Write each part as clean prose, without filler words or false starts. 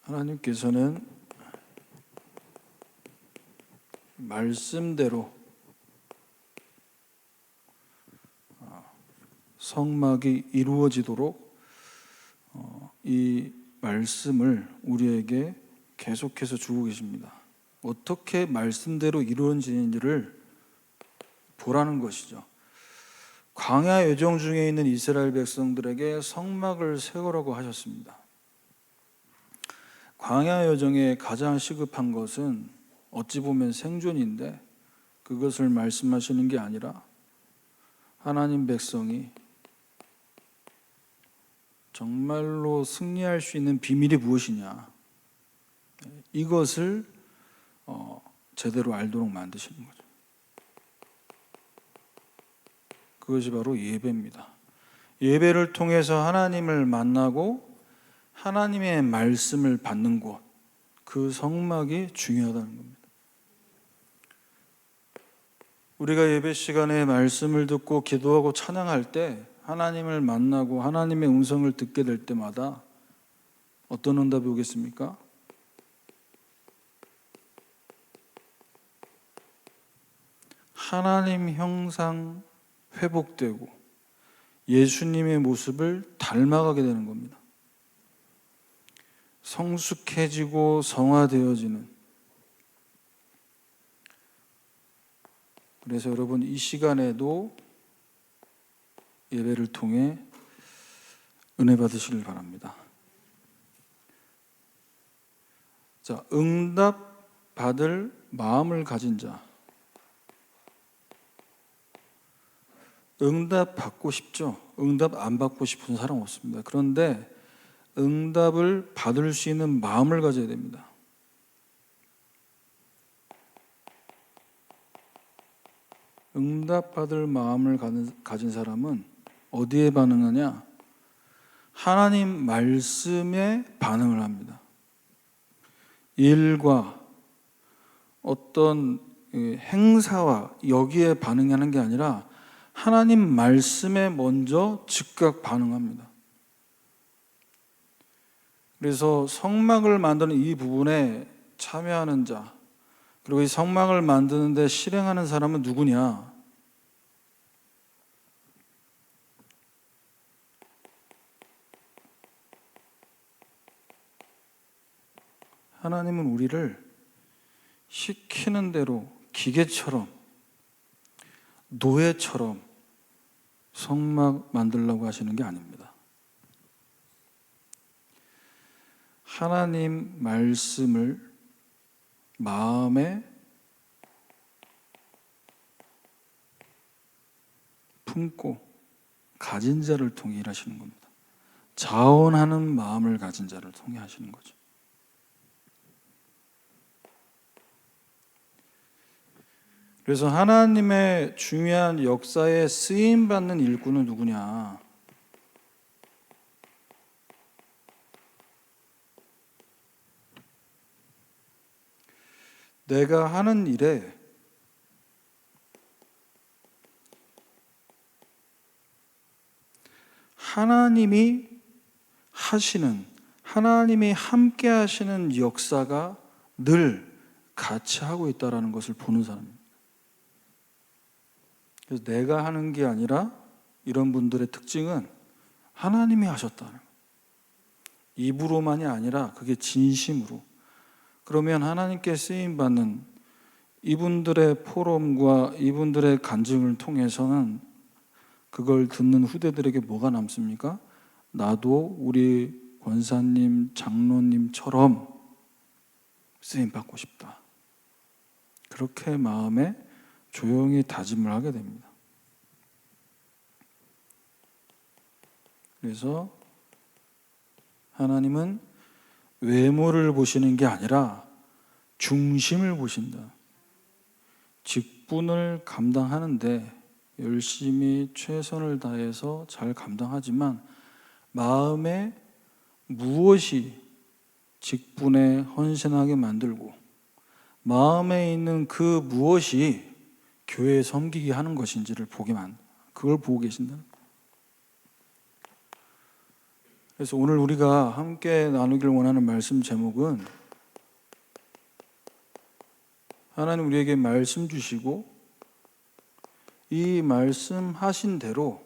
하나님께서는 말씀대로 성막이 이루어지도록 이 말씀을 우리에게 계속해서 주고 계십니다. 어떻게 말씀대로 이루어지는지를 보라는 것이죠. 광야 여정 중에 있는 이스라엘 백성들에게 성막을 세우라고 하셨습니다. 광야 여정에 가장 시급한 것은 어찌 보면 생존인데 그것을 말씀하시는 게 아니라 하나님 백성이 정말로 승리할 수 있는 비밀이 무엇이냐, 이것을 제대로 알도록 만드시는 거죠. 그것이 바로 예배입니다. 예배를 통해서 하나님을 만나고 하나님의 말씀을 받는 곳, 그 성막이 중요하다는 겁니다. 우리가 예배 시간에 말씀을 듣고 기도하고 찬양할 때 하나님을 만나고 하나님의 음성을 듣게 될 때마다 어떤 응답이 오겠습니까? 하나님 형상 회복되고 예수님의 모습을 닮아가게 되는 겁니다. 성숙해지고 성화되어지는. 그래서 여러분, 이 시간에도 예배를 통해 은혜 받으시길 바랍니다. 자, 응답 받을 마음을 가진 자. 응답 받고 싶죠? 응답 안 받고 싶은 사람 없습니다. 그런데 응답을 받을 수 있는 마음을 가져야 됩니다. 응답 받을 마음을 가진 사람은 어디에 반응하냐? 하나님 말씀에 반응을 합니다. 일과 어떤 행사와 여기에 반응하는 게 아니라 하나님 말씀에 먼저 즉각 반응합니다. 그래서 성막을 만드는 이 부분에 참여하는 자, 그리고 이 성막을 만드는데 실행하는 사람은 누구냐? 하나님은 우리를 시키는 대로 기계처럼, 노예처럼 성막 만들려고 하시는 게 아닙니다. 하나님 말씀을 마음에 품고 가진 자를 통해 일하시는 겁니다. 자원하는 마음을 가진 자를 통해 하시는 거죠. 그래서 하나님의 중요한 역사에 쓰임받는 일꾼은 누구냐? 내가 하는 일에 하나님이 하시는, 하나님이 함께 하시는 역사가 늘 같이 하고 있다는 것을 보는 사람입니다. 그래서 내가 하는 게 아니라 이런 분들의 특징은 하나님이 하셨다는 거예요. 입으로만이 아니라 그게 진심으로. 그러면 하나님께 쓰임받는 이분들의 포럼과 이분들의 간증을 통해서는 그걸 듣는 후대들에게 뭐가 남습니까? 나도 우리 권사님, 장로님처럼 쓰임받고 싶다. 그렇게 마음에 조용히 다짐을 하게 됩니다. 그래서 하나님은 외모를 보시는 게 아니라 중심을 보신다. 직분을 감당하는데 열심히 최선을 다해서 잘 감당하지만 마음에 무엇이 직분에 헌신하게 만들고 마음에 있는 그 무엇이 교회에 섬기게 하는 것인지를 그걸 보고 계신다. 그래서 오늘 우리가 함께 나누길 원하는 말씀 제목은 하나님 우리에게 말씀 주시고 이 말씀하신 대로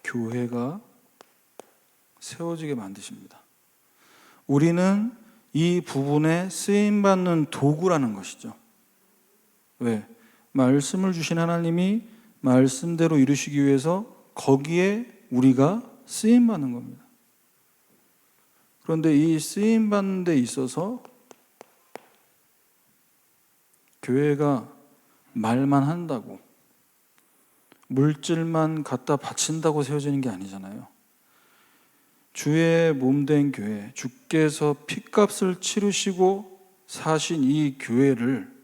교회가 세워지게 만드십니다. 우리는 이 부분에 쓰임받는 도구라는 것이죠. 왜? 말씀을 주신 하나님이 말씀대로 이루시기 위해서 거기에 우리가 쓰임받는 겁니다. 그런데 이 쓰임받는 데 있어서 교회가 말만 한다고, 물질만 갖다 바친다고 세워지는 게 아니잖아요. 주의 몸된 교회, 주께서 핏값을 치르시고 사신 이 교회를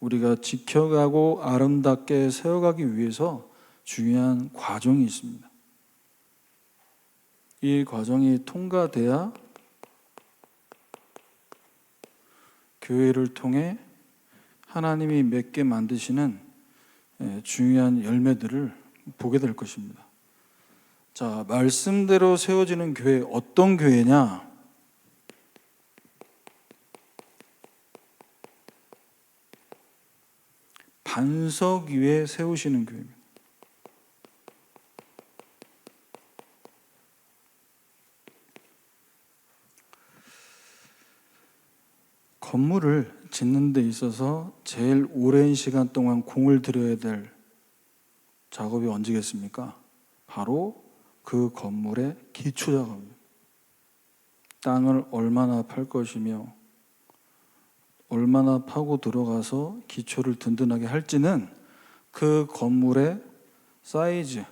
우리가 지켜가고 아름답게 세워가기 위해서 중요한 과정이 있습니다. 이 과정이 통과돼야 교회를 통해 하나님이 맺게 만드시는 중요한 열매들을 보게 될 것입니다. 자, 말씀대로 세워지는 교회, 어떤 교회냐? 반석 위에 세우시는 교회입니다. 건물을 짓는 데 있어서 제일 오랜 시간 동안 공을 들여야 될 작업이 언제겠습니까? 바로 그 건물의 기초 작업입니다. 땅을 얼마나 팔 것이며 얼마나 파고 들어가서 기초를 든든하게 할지는 그 건물의 사이즈,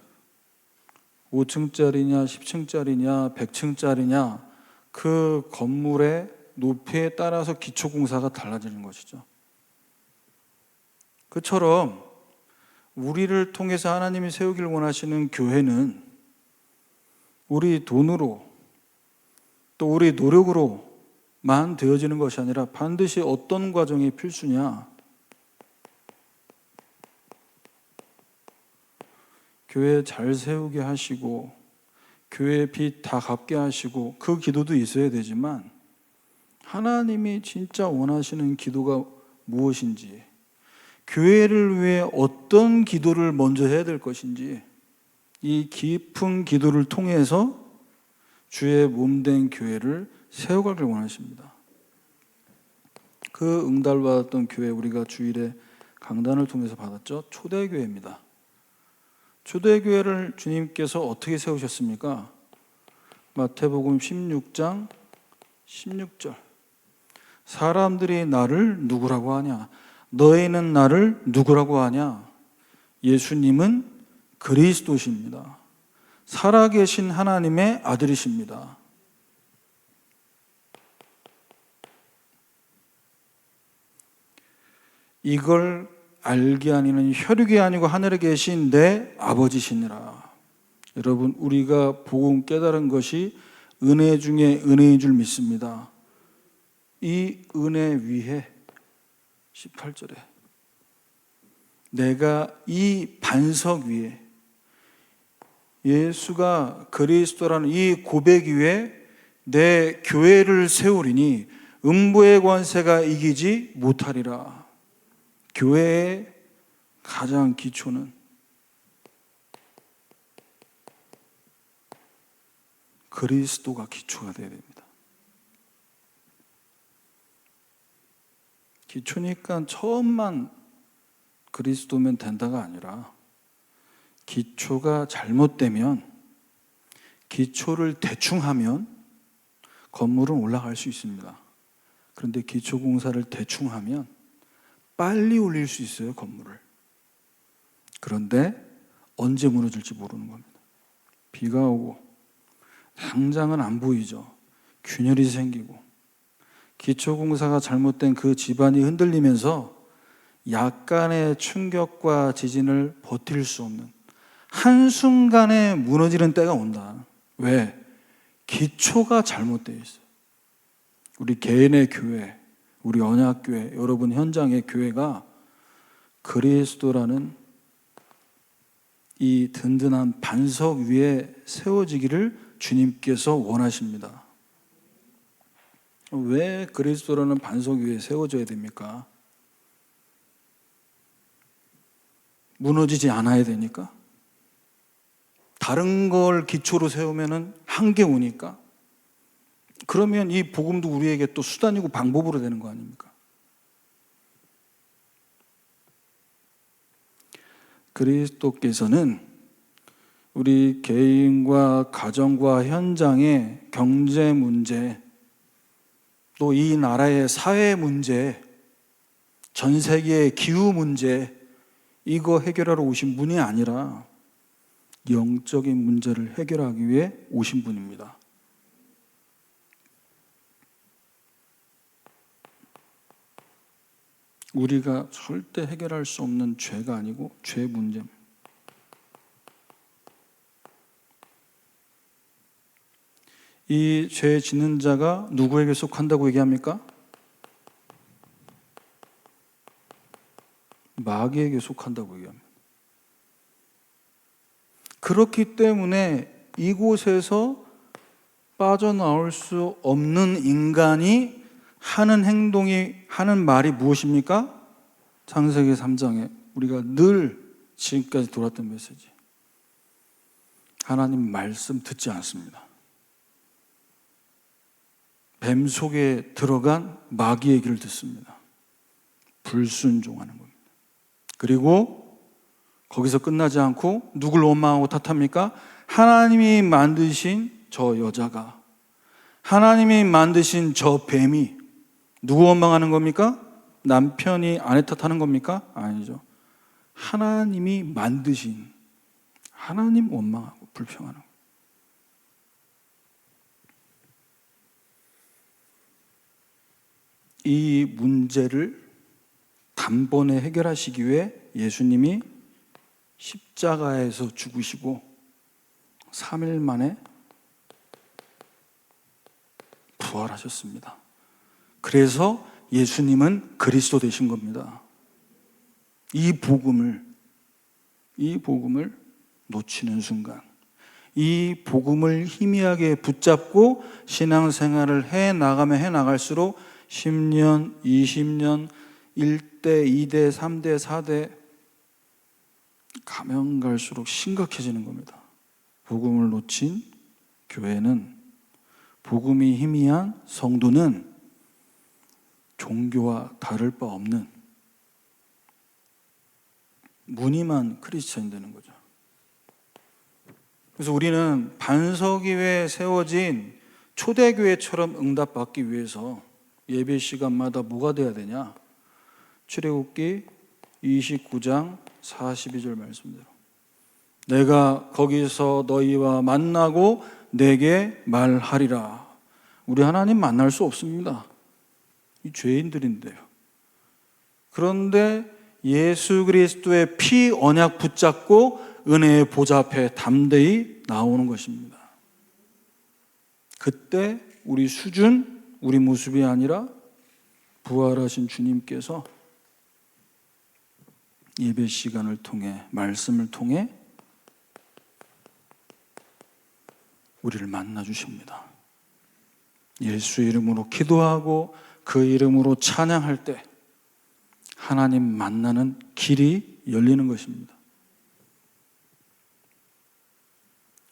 5층짜리냐 10층짜리냐 100층짜리냐 그 건물의 높이에 따라서 기초 공사가 달라지는 것이죠. 그처럼 우리를 통해서 하나님이 세우길 원하시는 교회는 우리 돈으로 또 우리 노력으로만 되어지는 것이 아니라 반드시 어떤 과정이 필수냐? 교회 잘 세우게 하시고 교회 빚 다 갚게 하시고 그 기도도 있어야 되지만 하나님이 진짜 원하시는 기도가 무엇인지, 교회를 위해 어떤 기도를 먼저 해야 될 것인지, 이 깊은 기도를 통해서 주의 몸된 교회를 세워가길 원하십니다. 그 응답을 받았던 교회, 우리가 주일에 강단을 통해서 받았죠. 초대교회입니다. 초대교회를 주님께서 어떻게 세우셨습니까? 마태복음 16장 16절. 사람들이 나를 누구라고 하냐? 너희는 나를 누구라고 하냐? 예수님은 그리스도십니다. 살아계신 하나님의 아들이십니다. 이걸 알게 아니는 혈육이 아니고 하늘에 계신 내 아버지시니라. 여러분, 우리가 복음 깨달은 것이 은혜 중에 은혜인 줄 믿습니다. 이 은혜 위에 18절에 내가 이 반석 위에 예수가 그리스도라는 이 고백 위에 내 교회를 세우리니 음부의 권세가 이기지 못하리라. 교회의 가장 기초는 그리스도가 기초가 되어야 됩니다. 기초니까 처음만 그리스도면 된다가 아니라 기초가 잘못되면, 기초를 대충 하면 건물은 올라갈 수 있습니다. 그런데 기초 공사를 대충 하면 빨리 올릴 수 있어요, 건물을. 그런데 언제 무너질지 모르는 겁니다. 비가 오고 당장은 안 보이죠. 균열이 생기고 기초 공사가 잘못된 그 집안이 흔들리면서 약간의 충격과 지진을 버틸 수 없는 한순간에 무너지는 때가 온다. 왜? 기초가 잘못되어 있어요. 우리 개인의 교회, 우리 언약교회, 여러분 현장의 교회가 그리스도라는 이 든든한 반석 위에 세워지기를 주님께서 원하십니다. 왜 그리스도라는 반석 위에 세워져야 됩니까? 무너지지 않아야 되니까? 다른 걸 기초로 세우면 한계 오니까? 그러면 이 복음도 우리에게 또 수단이고 방법으로 되는 거 아닙니까? 그리스도께서는 우리 개인과 가정과 현장의 경제 문제, 또 이 나라의 사회 문제, 전 세계의 기후 문제, 이거 해결하러 오신 분이 아니라 영적인 문제를 해결하기 위해 오신 분입니다. 우리가 절대 해결할 수 없는 죄가 아니고 죄 문제입니다. 이 죄 짓는 자가 누구에게 속한다고 얘기합니까? 마귀에게 속한다고 얘기합니다. 그렇기 때문에 이곳에서 빠져나올 수 없는 인간이 하는 행동이, 하는 말이 무엇입니까? 창세기 3장에 우리가 늘 지금까지 돌았던 메시지. 하나님 말씀 듣지 않습니다. 뱀 속에 들어간 마귀 얘기를 듣습니다. 불순종하는 겁니다. 그리고 거기서 끝나지 않고 누굴 원망하고 탓합니까? 하나님이 만드신 저 여자가, 하나님이 만드신 저 뱀이 누구 원망하는 겁니까? 남편이 아내 탓하는 겁니까? 아니죠. 하나님이 만드신 하나님 원망하고 불평하는 거예요. 이 문제를 단번에 해결하시기 위해 예수님이 십자가에서 죽으시고 3일 만에 부활하셨습니다. 그래서 예수님은 그리스도 되신 겁니다. 이 복음을 놓치는 순간, 이 복음을 희미하게 붙잡고 신앙생활을 해 나갈수록 10년, 20년, 1대, 2대, 3대, 4대 가면 갈수록 심각해지는 겁니다. 복음을 놓친 교회는, 복음이 희미한 성도는 종교와 다를 바 없는 무늬만 크리스천이 되는 거죠. 그래서 우리는 반석 위에 세워진 초대교회처럼 응답받기 위해서 예배 시간마다 뭐가 돼야 되냐? 출애굽기 29장 42절 말씀대로 내가 거기서 너희와 만나고 내게 말하리라. 우리 하나님 만날 수 없습니다. 이 죄인들인데요. 그런데 예수 그리스도의 피 언약 붙잡고 은혜의 보좌 앞에 담대히 나오는 것입니다. 그때 우리 수준, 우리 모습이 아니라 부활하신 주님께서 예배 시간을 통해, 말씀을 통해 우리를 만나 주십니다. 예수 이름으로 기도하고 그 이름으로 찬양할 때 하나님 만나는 길이 열리는 것입니다.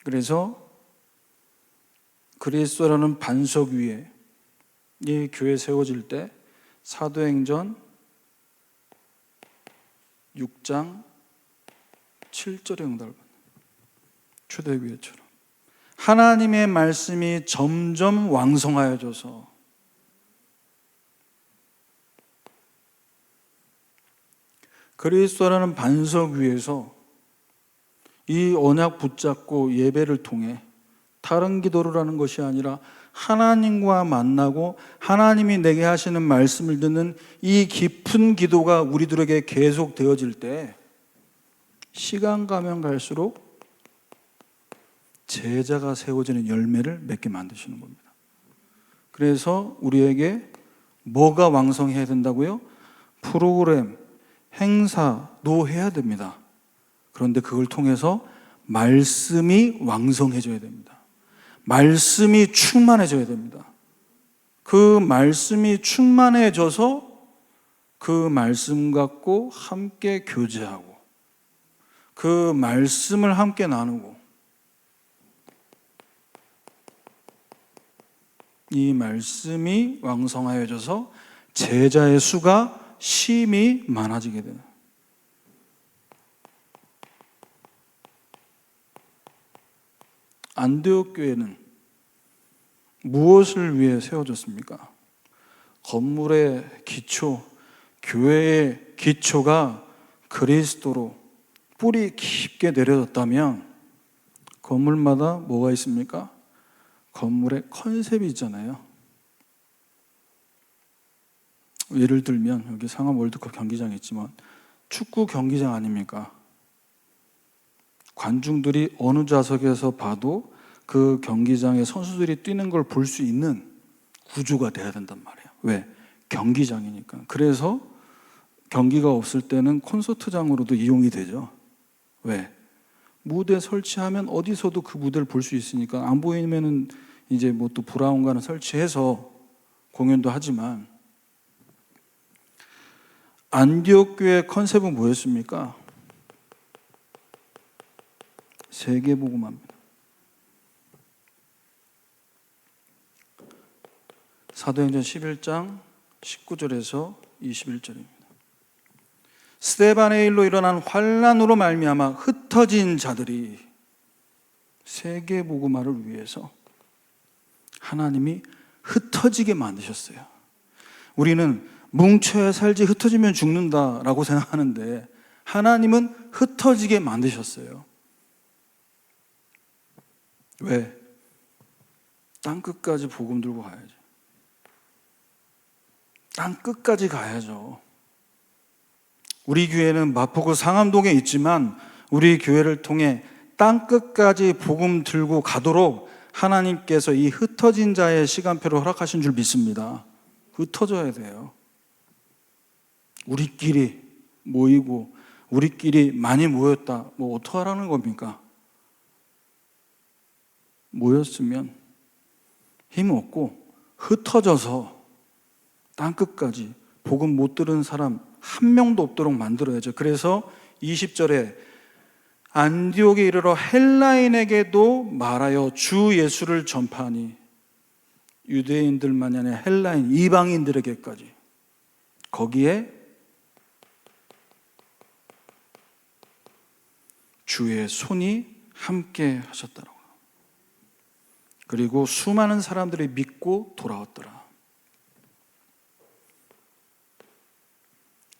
그래서 그리스도라는 반석 위에 이 교회 세워질 때 사도행전 6장 7절의 응답을 받는 초대교회처럼 하나님의 말씀이 점점 왕성하여져서 그리스도라는 반석 위에서 이 언약 붙잡고 예배를 통해 다른 기도를 하는 것이 아니라 하나님과 만나고 하나님이 내게 하시는 말씀을 듣는 이 깊은 기도가 우리들에게 계속 되어질 때 시간 가면 갈수록 제자가 세워지는 열매를 맺게 만드시는 겁니다. 그래서 우리에게 뭐가 왕성해야 된다고요? 프로그램, 행사도 해야 됩니다. 그런데 그걸 통해서 말씀이 왕성해져야 됩니다. 말씀이 충만해져야 됩니다. 그 말씀이 충만해져서 그 말씀 갖고 함께 교제하고 그 말씀을 함께 나누고 이 말씀이 왕성하여져서 제자의 수가 심히 많아지게 돼요. 안디옥 교회는 무엇을 위해 세워졌습니까? 건물의 기초, 교회의 기초가 그리스도로 뿌리 깊게 내려졌다면 건물마다 뭐가 있습니까? 건물의 컨셉이 있잖아요. 예를 들면 여기 상암 월드컵 경기장이 있지만 축구 경기장 아닙니까? 관중들이 어느 좌석에서 봐도 그 경기장에 선수들이 뛰는 걸 볼 수 있는 구조가 돼야 된단 말이에요. 왜? 경기장이니까. 그래서 경기가 없을 때는 콘서트장으로도 이용이 되죠. 왜? 무대 설치하면 어디서도 그 무대를 볼 수 있으니까 안 보이면은 이제 뭐 또 브라운관을 설치해서 공연도 하지만 안디옥 교회 컨셉은 뭐였습니까? 세계복음화입니다. 사도행전 11장 19절에서 21절입니다. 스데반의 일로 일어난 환난으로 말미암아 흩어진 자들이 세계복음화를 위해서 하나님이 흩어지게 만드셨어요. 우리는 뭉쳐야 살지 흩어지면 죽는다라고 생각하는데 하나님은 흩어지게 만드셨어요. 왜? 땅 끝까지 복음 들고 가야죠. 땅 끝까지 가야죠. 우리 교회는 마포구 상암동에 있지만 우리 교회를 통해 땅 끝까지 복음 들고 가도록 하나님께서 이 흩어진 자의 시간표를 허락하신 줄 믿습니다. 흩어져야 돼요. 우리끼리 모이고 우리끼리 많이 모였다. 뭐 어떡하라는 겁니까? 모였으면 힘없고 흩어져서 땅끝까지 복음 못 들은 사람 한 명도 없도록 만들어야죠. 그래서 20절에 안디옥에 이르러 헬라인에게도 말하여 주 예수를 전파하니 유대인들만이 아니라 헬라인 이방인들에게까지 거기에 주의 손이 함께 하셨더라고요. 그리고 수많은 사람들이 믿고 돌아왔더라.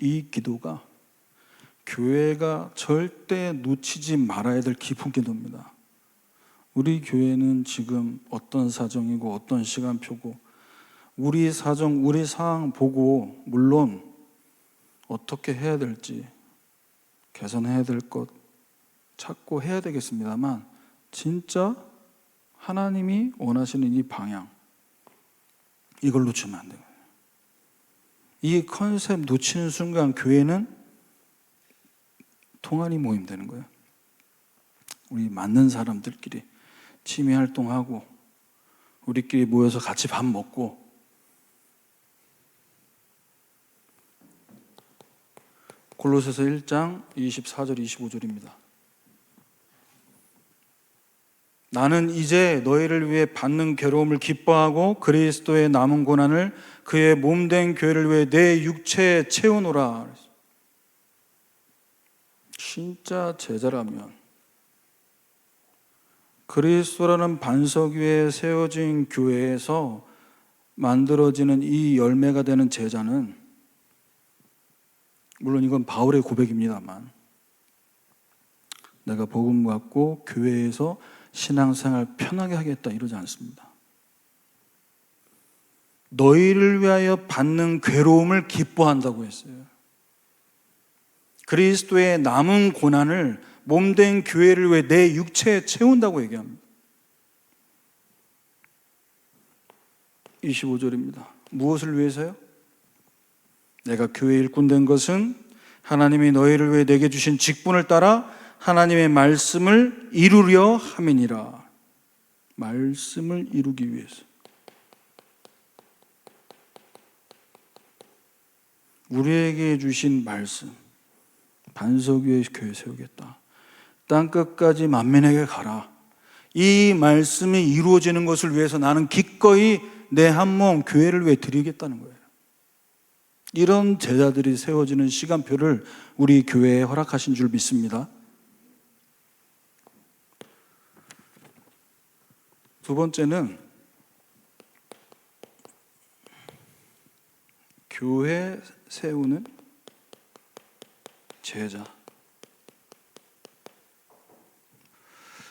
이 기도가 교회가 절대 놓치지 말아야 될 깊은 기도입니다. 우리 교회는 지금 어떤 사정이고 어떤 시간표고 우리 사정, 우리 상황 보고 물론 어떻게 해야 될지 개선해야 될 것 찾고 해야 되겠습니다만 진짜 하나님이 원하시는 이 방향 이걸 놓치면 안 돼요. 이 컨셉 놓치는 순간 교회는 동아리 모임 되는 거예요. 우리 맞는 사람들끼리 취미 활동하고 우리끼리 모여서 같이 밥 먹고 골로새서 1장 24절 25절입니다. 나는 이제 너희를 위해 받는 괴로움을 기뻐하고 그리스도의 남은 고난을 그의 몸된 교회를 위해 내 육체에 채우노라. 진짜 제자라면 그리스도라는 반석 위에 세워진 교회에서 만들어지는 이 열매가 되는 제자는 물론 이건 바울의 고백입니다만 내가 복음 갖고 교회에서 신앙생활 편하게 하겠다 이러지 않습니다. 너희를 위하여 받는 괴로움을 기뻐한다고 했어요. 그리스도의 남은 고난을 몸된 교회를 위해 내 육체에 채운다고 얘기합니다. 25절입니다. 무엇을 위해서요? 내가 교회 일꾼 된 것은 하나님이 너희를 위해 내게 주신 직분을 따라 하나님의 말씀을 이루려 함이니라. 말씀을 이루기 위해서. 우리에게 주신 말씀, 반석 위에 교회 세우겠다. 땅 끝까지 만민에게 가라. 이 말씀이 이루어지는 것을 위해서 나는 기꺼이 내 한 몸 교회를 위해 드리겠다는 거예요. 이런 제자들이 세워지는 시간표를 우리 교회에 허락하신 줄 믿습니다. 두 번째는 교회 세우는 제자.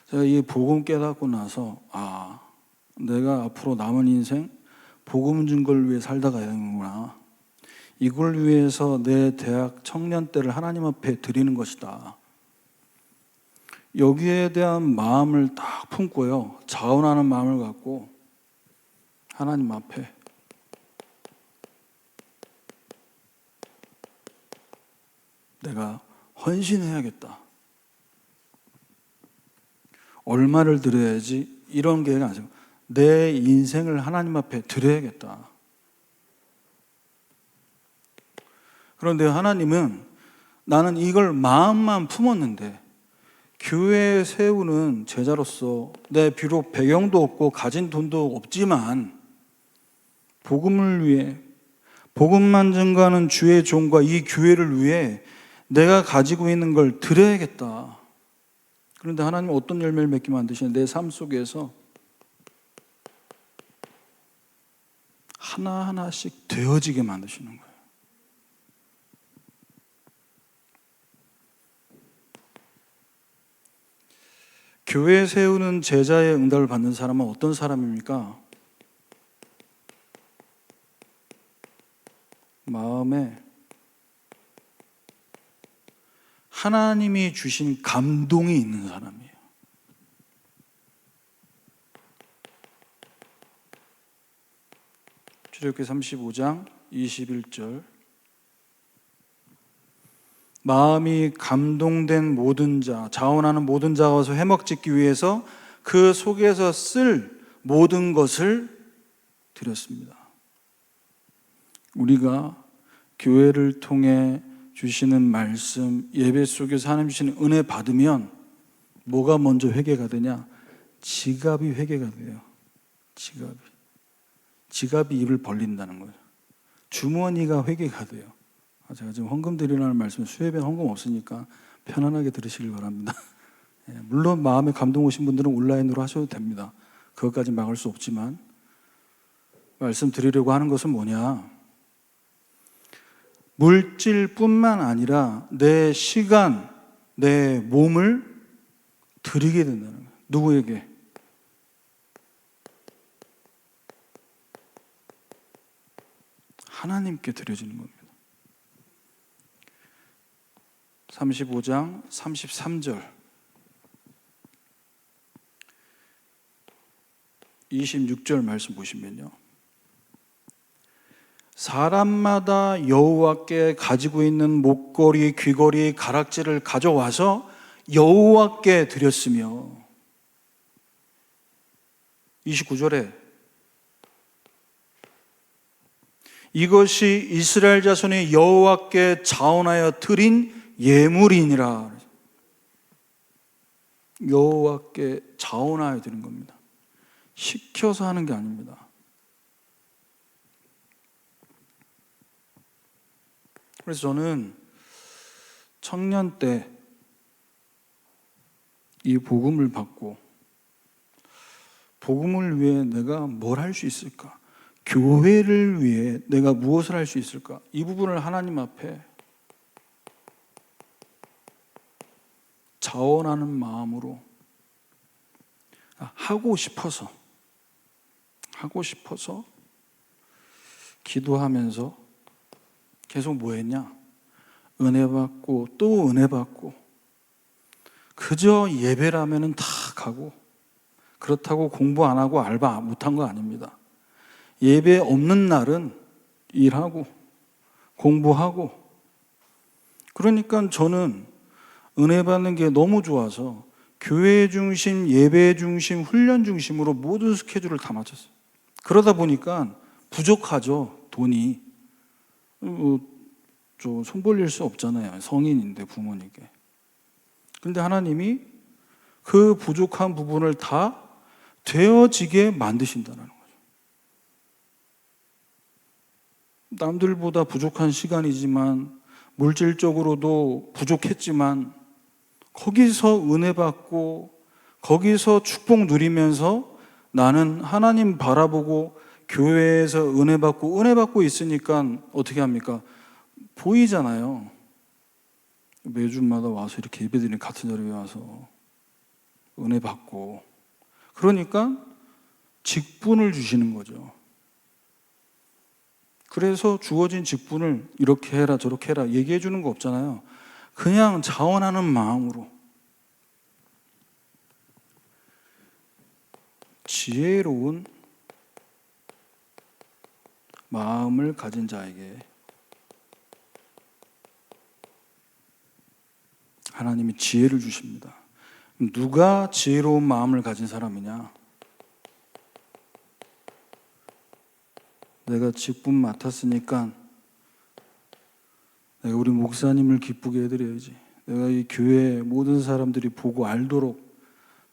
제가 이 복음 깨닫고 나서 내가 앞으로 남은 인생 복음 준 걸 위해 살다 가야 되는구나. 이걸 위해서 내 대학 청년 때를 하나님 앞에 드리는 것이다. 여기에 대한 마음을 딱 품고요. 자원하는 마음을 갖고 하나님 앞에 내가 헌신해야겠다. 얼마를 드려야지 이런 계획이 아니고 내 인생을 하나님 앞에 드려야겠다. 그런데 하나님은 나는 이걸 마음만 품었는데 교회에 세우는 제자로서 내 비록 배경도 없고 가진 돈도 없지만 복음을 위해 복음만 증거하는 주의 종과 이 교회를 위해 내가 가지고 있는 걸 드려야겠다. 그런데 하나님은 어떤 열매를 맺게 만드시냐? 내 삶 속에서 하나하나씩 되어지게 만드시는 거예요. 교회 세우는 제자의 응답을 받는 사람은 어떤 사람입니까? 마음에 하나님이 주신 감동이 있는 사람이에요. 출애굽기 35장 21절. 마음이 감동된 모든 자, 자원하는 모든 자가 와서 회막짓기 위해서 그 속에서 쓸 모든 것을 드렸습니다. 우리가 교회를 통해 주시는 말씀, 예배 속에서 하나님 주시는 은혜 받으면 뭐가 먼저 회개가 되냐? 지갑이 회개가 돼요. 지갑이 입을 벌린다는 거예요. 주머니가 회개가 돼요. 제가 지금 헌금 드리라는 말씀, 수협에 헌금 없으니까 편안하게 들으시길 바랍니다. 물론 마음에 감동 오신 분들은 온라인으로 하셔도 됩니다. 그것까지 막을 수 없지만 말씀드리려고 하는 것은 뭐냐? 물질뿐만 아니라 내 시간, 내 몸을 드리게 된다는 거예요. 누구에게? 하나님께 드려지는 겁니다. 35장 33절 26절 말씀 보시면요, 사람마다 여호와께 가지고 있는 목걸이, 귀걸이, 가락지를 가져와서 여호와께 드렸으며, 29절에 이것이 이스라엘 자손이 여호와께 자원하여 드린 예물이니라. 여호와께 자원하여 드린 겁니다. 시켜서 하는 게 아닙니다. 그래서 저는 청년 때 이 복음을 받고 복음을 위해 내가 뭘 할 수 있을까? 교회를 위해 내가 무엇을 할 수 있을까? 이 부분을 하나님 앞에 자원하는 마음으로 하고 싶어서 기도하면서 계속 뭐 했냐? 은혜 받고 또 은혜 받고, 그저 예배라면은 다 가고, 그렇다고 공부 안 하고 알바 못한 거 아닙니다. 예배 없는 날은 일하고 공부하고. 그러니까 저는 은혜 받는 게 너무 좋아서 교회 중심, 예배 중심, 훈련 중심으로 모든 스케줄을 다 맞췄어요. 그러다 보니까 부족하죠, 돈이. 손 벌릴 수 없잖아요, 성인인데 부모님께. 근데 하나님이 그 부족한 부분을 다 되어지게 만드신다는 거죠. 남들보다 부족한 시간이지만, 물질적으로도 부족했지만, 거기서 은혜 받고 거기서 축복 누리면서 나는 하나님 바라보고 교회에서 은혜 받고 있으니까 어떻게 합니까? 보이잖아요. 매주마다 와서 이렇게 예배드리는 같은 자리에 와서 은혜 받고, 그러니까 직분을 주시는 거죠. 그래서 주어진 직분을 이렇게 해라 저렇게 해라 얘기해 주는 거 없잖아요. 그냥 자원하는 마음으로, 지혜로운 마음을 가진 자에게 하나님이 지혜를 주십니다. 누가 지혜로운 마음을 가진 사람이냐? 내가 직분 맡았으니까 내가 우리 목사님을 기쁘게 해드려야지. 내가 이 교회 모든 사람들이 보고 알도록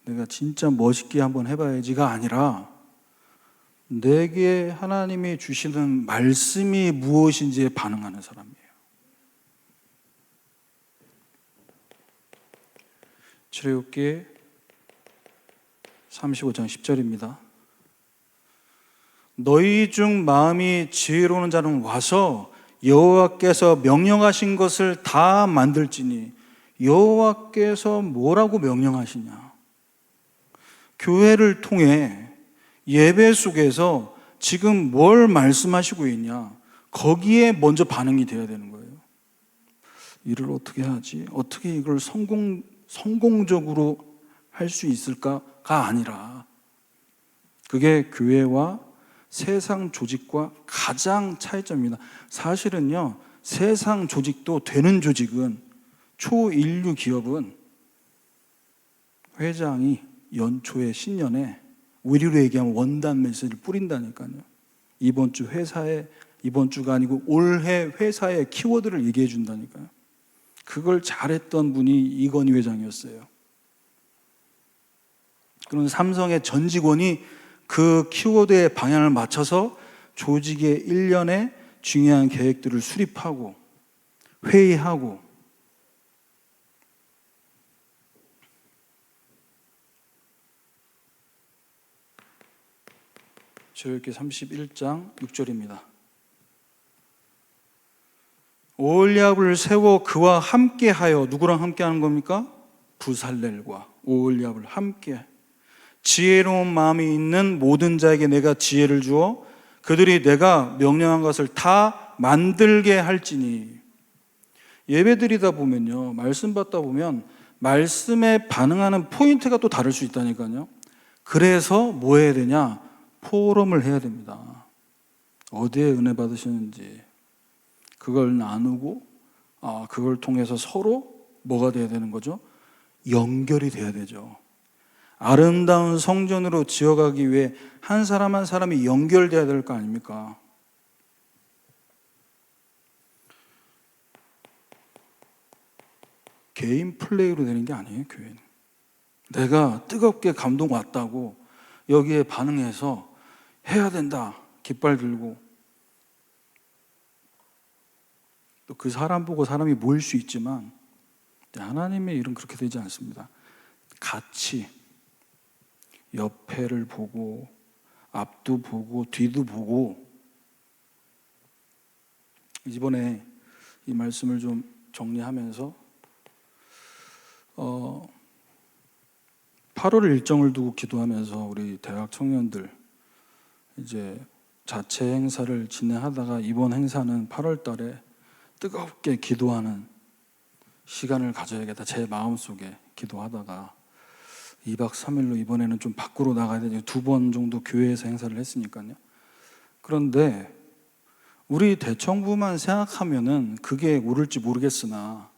내가 진짜 멋있게 한번 해봐야지가 아니라, 내게 하나님이 주시는 말씀이 무엇인지에 반응하는 사람이에요. 출애굽기 35장 10절입니다. 너희 중 마음이 지혜로운 자는 와서 여호와께서 명령하신 것을 다 만들지니. 여호와께서 뭐라고 명령하시냐? 교회를 통해 예배 속에서 지금 뭘 말씀하시고 있냐? 거기에 먼저 반응이 돼야 되는 거예요. 일을 어떻게 하지? 어떻게 이걸 성공적으로 할 수 있을까가 아니라, 그게 교회와 세상 조직과 가장 차이점입니다. 사실은요, 세상 조직도 되는 조직은, 초인류 기업은 회장이 연초에 신년에 우리로 얘기하면 원단 메시지를 뿌린다니까요. 이번 주가 아니고 올해 회사의 키워드를 얘기해 준다니까요. 그걸 잘했던 분이 이건희 회장이었어요. 그런 삼성의 전 직원이 그 키워드의 방향을 맞춰서 조직의 1년의 중요한 계획들을 수립하고 회의하고, 출애굽기 31장 6절입니다. 오홀리압을 세워 그와 함께하여, 누구랑 함께하는 겁니까? 부살렐과 오홀리압을 함께, 지혜로운 마음이 있는 모든 자에게 내가 지혜를 주어 그들이 내가 명령한 것을 다 만들게 할지니. 예배드리다 보면요, 말씀 받다 보면 말씀에 반응하는 포인트가 또 다를 수 있다니까요. 그래서 뭐 해야 되냐? 포럼을 해야 됩니다. 어디에 은혜 받으시는지 그걸 나누고, 그걸 통해서 서로 뭐가 돼야 되는 거죠? 연결이 돼야 되죠. 아름다운 성전으로 지어가기 위해 한 사람 한 사람이 연결돼야 될 거 아닙니까? 개인 플레이로 되는 게 아니에요, 교회는. 내가 뜨겁게 감동 왔다고 여기에 반응해서 해야 된다, 깃발 들고. 또 그 사람 보고 사람이 모일 수 있지만 하나님의 일은 그렇게 되지 않습니다. 같이 옆에를 보고 앞도 보고 뒤도 보고. 이번에 이 말씀을 좀 정리하면서 8월 일정을 두고 기도하면서 우리 대학 청년들 이제 자체 행사를 진행하다가, 이번 행사는 8월 달에 뜨겁게 기도하는 시간을 가져야겠다, 제 마음속에 기도하다가 2박 3일로 이번에는 좀 밖으로 나가야 되죠. 2번 정도 교회에서 행사를 했으니까요. 그런데 우리 대청부만 생각하면은 그게 옳을지 모르겠으나,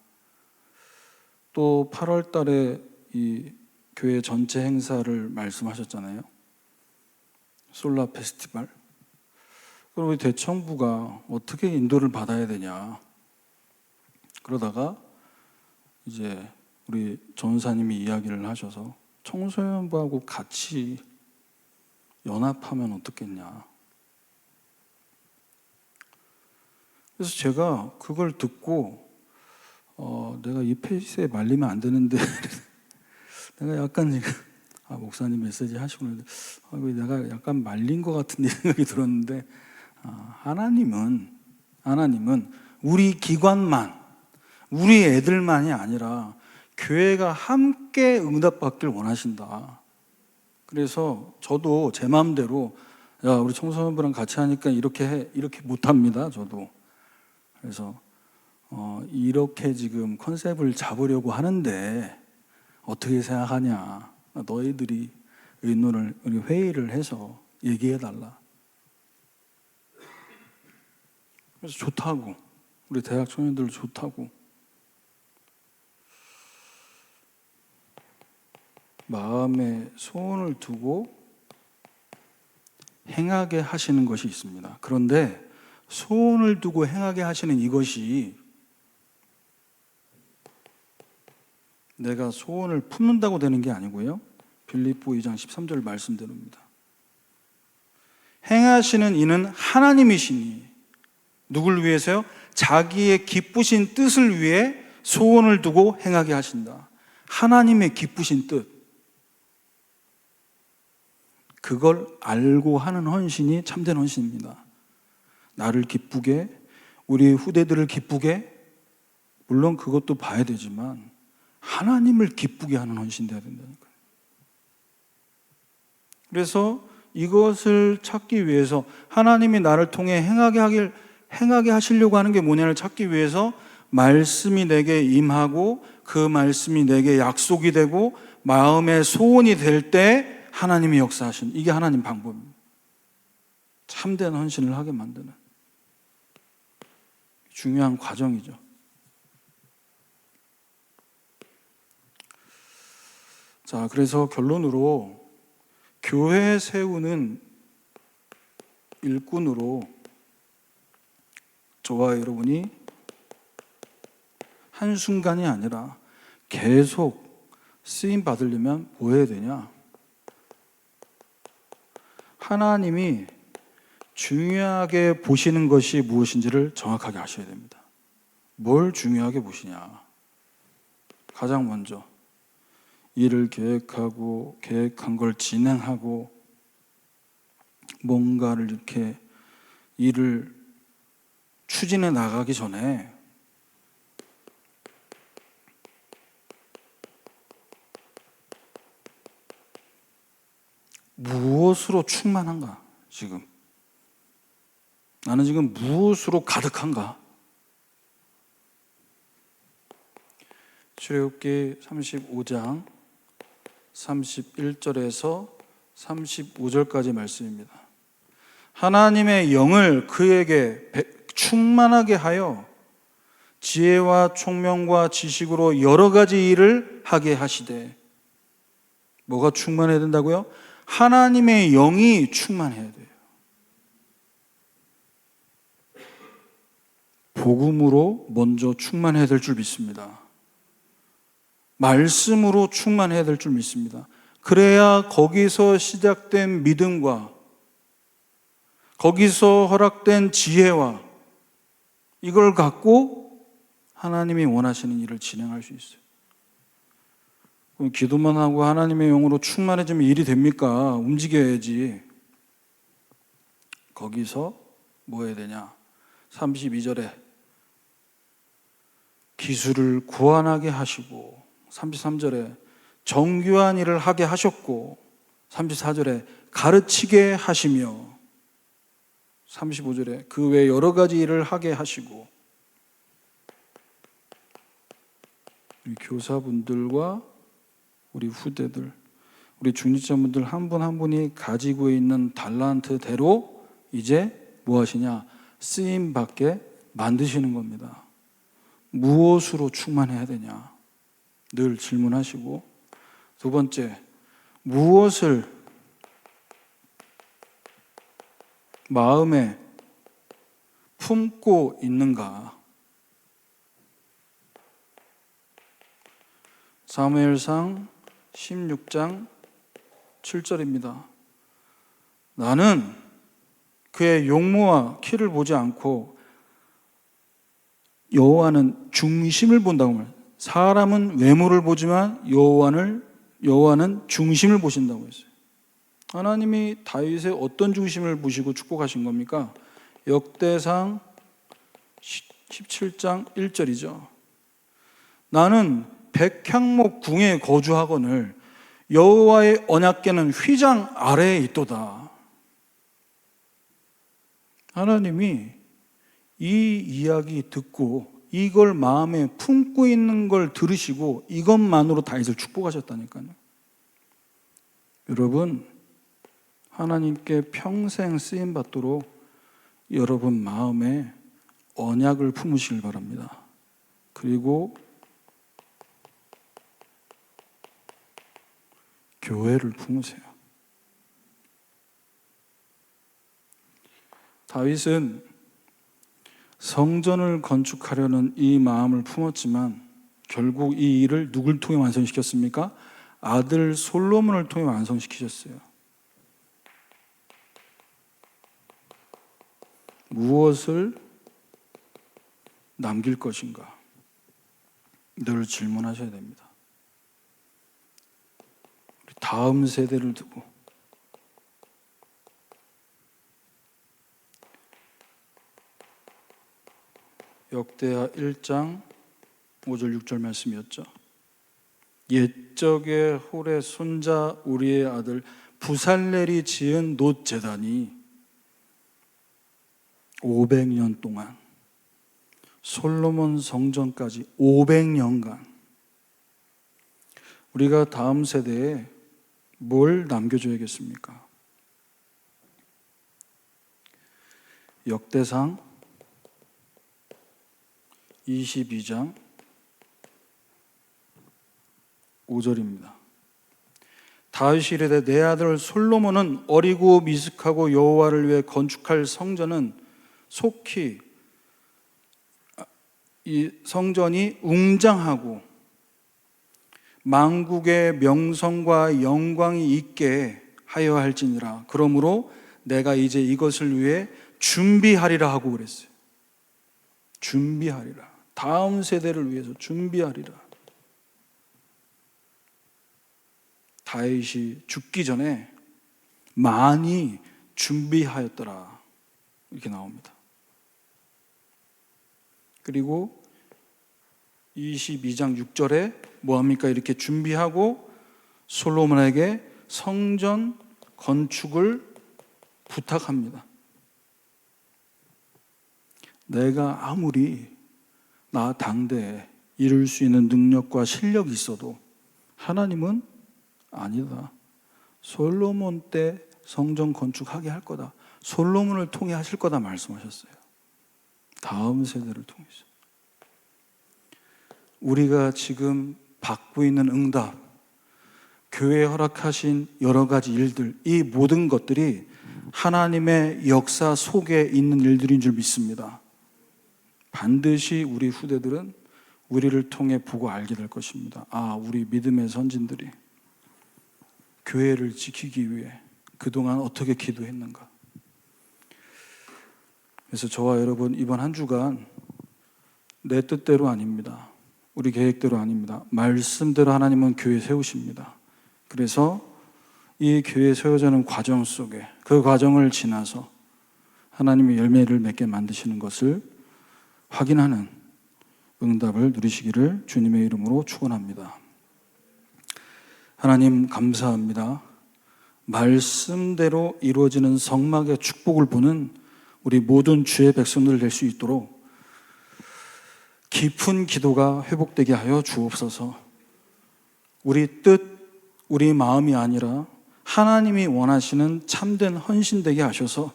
또 8월 달에 이 교회 전체 행사를 말씀하셨잖아요. 솔라 페스티벌. 그럼 우리 대청부가 어떻게 인도를 받아야 되냐. 그러다가 이제 우리 전사님이 이야기를 하셔서 청소년부하고 같이 연합하면 어떻겠냐. 그래서 제가 그걸 듣고 내가 이 페이스에 말리면 안 되는데 내가 약간 지금 목사님 메시지 하시고 있는데 내가 약간 말린 것 같은 생각이 들었는데 하나님은 우리 기관만 우리 애들만이 아니라 교회가 함께 응답받길 원하신다. 그래서 저도 제 마음대로 우리 청소년부랑 같이 하니까 이렇게 못합니다. 저도. 그래서 이렇게 지금 컨셉을 잡으려고 하는데 어떻게 생각하냐. 너희들이 의논을 우리 회의를 해서 얘기해달라. 그래서 좋다고. 우리 대학 청년들 좋다고. 마음에 소원을 두고 행하게 하시는 것이 있습니다. 그런데 소원을 두고 행하게 하시는 이것이 내가 소원을 품는다고 되는 게 아니고요. 빌립보 2장 13절 말씀대로입니다. 행하시는 이는 하나님이시니 누굴 위해서요? 자기의 기쁘신 뜻을 위해 소원을 두고 행하게 하신다. 하나님의 기쁘신 뜻. 그걸 알고 하는 헌신이 참된 헌신입니다. 나를 기쁘게, 우리 후대들을 기쁘게, 물론 그것도 봐야 되지만 하나님을 기쁘게 하는 헌신 돼야 된다니까요. 그래서 이것을 찾기 위해서 하나님이 나를 통해 행하게 하시려고 하는 게 뭐냐를 찾기 위해서 말씀이 내게 임하고 그 말씀이 내게 약속이 되고 마음의 소원이 될 때 하나님이 역사하신, 이게 하나님 방법입니다. 참된 헌신을 하게 만드는 중요한 과정이죠. 자, 그래서 결론으로 교회 세우는 일꾼으로 저와 여러분이 한순간이 아니라 계속 쓰임 받으려면 뭐 해야 되냐? 하나님이 중요하게 보시는 것이 무엇인지를 정확하게 아셔야 됩니다. 뭘 중요하게 보시냐? 가장 먼저 일을 계획하고 계획한 걸 진행하고 뭔가를 이렇게 일을 추진해 나가기 전에 무엇으로 충만한가? 지금 나는 지금 무엇으로 가득한가? 출애굽기 35장 31절에서 35절까지 말씀입니다. 하나님의 영을 그에게 충만하게 하여 지혜와 총명과 지식으로 여러 가지 일을 하게 하시되. 뭐가 충만해야 된다고요? 하나님의 영이 충만해야 돼요. 복음으로 먼저 충만해야 될 줄 믿습니다. 말씀으로 충만해야 될 줄 믿습니다. 그래야 거기서 시작된 믿음과 거기서 허락된 지혜와 이걸 갖고 하나님이 원하시는 일을 진행할 수 있어요. 그럼 기도만 하고 하나님의 영으로 충만해지면 일이 됩니까? 움직여야지. 거기서 뭐 해야 되냐? 32절에 기술을 구원하게 하시고, 33절에 정교한 일을 하게 하셨고, 34절에 가르치게 하시며, 35절에 그 외 여러 가지 일을 하게 하시고. 우리 교사분들과 우리 후대들, 우리 중직자분들 한 분 한 분이 가지고 있는 달란트대로 이제 무엇이냐? 쓰임받게 만드시는 겁니다. 무엇으로 충만해야 되냐? 늘 질문하시고, 두 번째, 무엇을 마음에 품고 있는가? 사무엘상 16장 7절입니다. 나는 그의 용모와 키를 보지 않고 여호와는 중심을 본다고 말해요. 사람은 외모를 보지만 여호와는 중심을 보신다고 했어요. 하나님이 다윗의 어떤 중심을 보시고 축복하신 겁니까? 역대상 17장 1절이죠. 나는 백향목 궁에 거주하거늘 여호와의 언약궤는 휘장 아래에 있도다. 하나님이 이 이야기 듣고 이걸 마음에 품고 있는 걸 들으시고 이것만으로 다윗을 축복하셨다니까요. 여러분, 하나님께 평생 쓰임 받도록 여러분 마음에 언약을 품으시길 바랍니다. 그리고 교회를 품으세요. 다윗은 성전을 건축하려는 이 마음을 품었지만 결국 이 일을 누굴 통해 완성시켰습니까? 아들 솔로몬을 통해 완성시키셨어요. 무엇을 남길 것인가? 늘 질문하셔야 됩니다. 다음 세대를 두고 역대하 1장 5절 6절 말씀이었죠. 옛적에 홀의 손자 우리의 아들 부살렐이 지은 놋 제단이 500년 동안 솔로몬 성전까지 500년간 우리가 다음 세대에 뭘 남겨줘야겠습니까? 역대상 22장 5절입니다. 다윗이 이르되 내 아들 솔로몬은 어리고 미숙하고 여호와를 위해 건축할 성전은 속히 이 성전이 웅장하고 만국의 명성과 영광이 있게 하여 할지니라. 그러므로 내가 이제 이것을 위해 준비하리라 하고 그랬어요. 준비하리라. 다음 세대를 위해서 준비하리라. 다윗이 죽기 전에 많이 준비하였더라. 이렇게 나옵니다. 그리고 22장 6절에 뭐합니까? 이렇게 준비하고 솔로몬에게 성전 건축을 부탁합니다. 내가 아무리 나 당대에 이룰 수 있는 능력과 실력이 있어도 하나님은 아니다. 솔로몬 때 성전 건축하게 할 거다. 솔로몬을 통해 하실 거다 말씀하셨어요. 다음 세대를 통해서. 우리가 지금 받고 있는 응답, 교회에 허락하신 여러 가지 일들, 이 모든 것들이 하나님의 역사 속에 있는 일들인 줄 믿습니다. 반드시 우리 후대들은 우리를 통해 보고 알게 될 것입니다. 아, 우리 믿음의 선진들이 교회를 지키기 위해 그동안 어떻게 기도했는가. 그래서 저와 여러분 이번 한 주간 내 뜻대로 아닙니다. 우리 계획대로 아닙니다. 말씀대로 하나님은 교회 세우십니다. 그래서 이 교회 세워지는 과정 속에 그 과정을 지나서 하나님이 열매를 맺게 만드시는 것을 확인하는 응답을 누리시기를 주님의 이름으로 축원합니다. 하나님 감사합니다. 말씀대로 이루어지는 성막의 축복을 보는 우리 모든 주의 백성들 될 수 있도록 깊은 기도가 회복되게 하여 주옵소서. 우리 뜻, 우리 마음이 아니라 하나님이 원하시는 참된 헌신되게 하셔서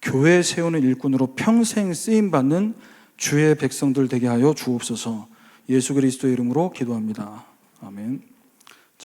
교회 세우는 일꾼으로 평생 쓰임받는 주의 백성들 되게 하여 주옵소서. 예수 그리스도의 이름으로 기도합니다. 아멘.